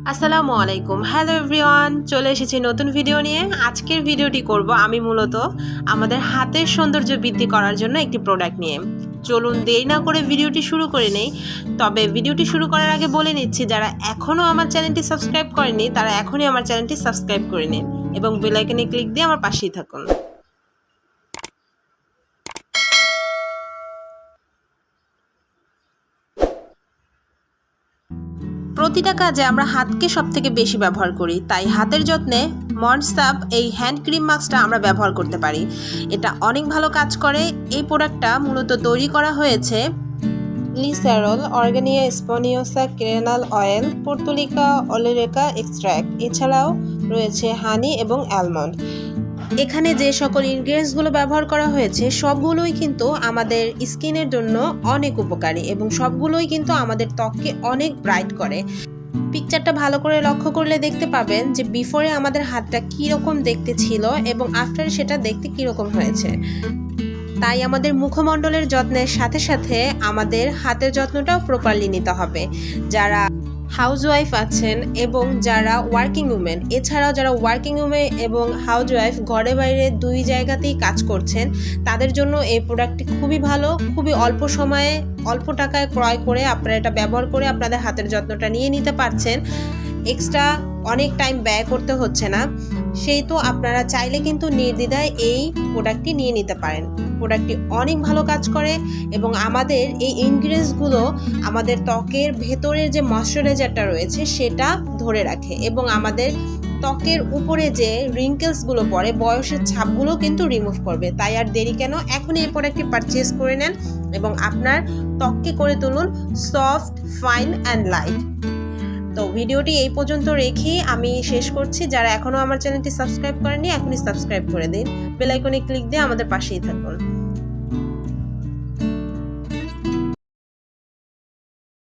আসসালামুয়ালাইকুম। Hello everyone, চলে এসেছি নতুন ভিডিও নিয়ে। আজকের ভিডিওটি করব আমি মূলত আমাদের হাতের সৌন্দর্য বৃদ্ধি করার জন্য একটি প্রোডাক্ট নিয়ে। চলুন দেরি না করে ভিডিওটি শুরু করে নেই। তবে ভিডিওটি শুরু করার আগে বলে নিচ্ছি, যারা এখনও আমার চ্যানেলটি সাবস্ক্রাইব করেনি তারা এখনই আমার চ্যানেলটি সাবস্ক্রাইব করে নিন এবং বেল আইকনে ক্লিক দিয়ে আমার পাশেই থাকুন। প্রতিটা কাজে আমরা হাতকে সবথেকে বেশি ব্যবহার করি, তাই হাতের যত্নে মন্ডসাপ এই হ্যান্ড ক্রিম মাস্কটা আমরা ব্যবহার করতে পারি। এটা অনেক ভালো কাজ করে। এই প্রোডাক্টটা মূলত তৈরি করা হয়েছে গ্লিসারল, অর্গানিয়া স্পনিওসা কেরানাল অয়েল, পর্তুলিকা অলেরেকা এক্সট্র্যাক্ট, এছাড়াও রয়েছে হানি এবং অ্যালমন্ড। এখানে যে সকল ইনগ্রিডিয়েন্টসগুলো ব্যবহার করা হয়েছে সবগুলোই কিন্তু আমাদের স্কিনের জন্য অনেক উপকারী এবং সবগুলোই কিন্তু আমাদের ত্বককে অনেক ব্রাইট করে। পিকচারটা ভালো করে লক্ষ্য করলে দেখতে পাবেন যে বিফোরে আমাদের হাতটা কীরকম দেখতে ছিল এবং আফটারে সেটা দেখতে কীরকম হয়েছে। তাই আমাদের মুখমণ্ডলের যত্নের সাথে সাথে আমাদের হাতের যত্নটাও প্রপারলি নিতে হবে। যারা হাউসওয়াইফ আছেন এবং যারা ওয়ার্কিং উমেন, এছাড়াও যারা ওয়ার্কিং উমেন এবং হাউসওয়াইফ ঘরে বাইরে দুই জায়গাতেই কাজ করছেন, তাদের জন্য এই প্রোডাক্টটি খুবই ভালো। খুবই অল্প সময়ে অল্প টাকায় ক্রয় করে আপনারা এটা ব্যবহার করে আপনাদের হাতের যত্নটা নিয়ে নিতে পারছেন। এক্সট্রা অনেক টাইম ব্যয় করতে হচ্ছে না। সেই তো আপনারা চাইলে কিন্তু নির্দ্বিধায় এই প্রোডাক্টটি নিয়ে নিতে পারেন। প্রোডাক্টটি অনেক ভালো কাজ করে এবং আমাদের এই ইনগ্রিডিয়েন্টসগুলো আমাদের ত্বকের ভেতরের যে ময়শ্চারাইজারটা রয়েছে সেটা ধরে রাখে এবং আমাদের ত্বকের উপরে যে রিঙ্কেলসগুলো পড়ে, বয়সের ছাপগুলো কিন্তু রিমুভ করবে। তাই আর দেরি কেন, এখনই এই প্রোডাক্টটি পারচেস করে নেন এবং আপনার ত্বককে করে তুলুন সফট, ফাইন অ্যান্ড লাইট। তো ভিডিওটি এই পর্যন্ত রেখেই আমি শেষ করছি। যারা এখনও আমার চ্যানেলটি সাবস্ক্রাইব করেনি এখনই সাবস্ক্রাইব করে দিন, বেল আইকনে ক্লিক দিয়ে আমাদের পাশেই থাকুন।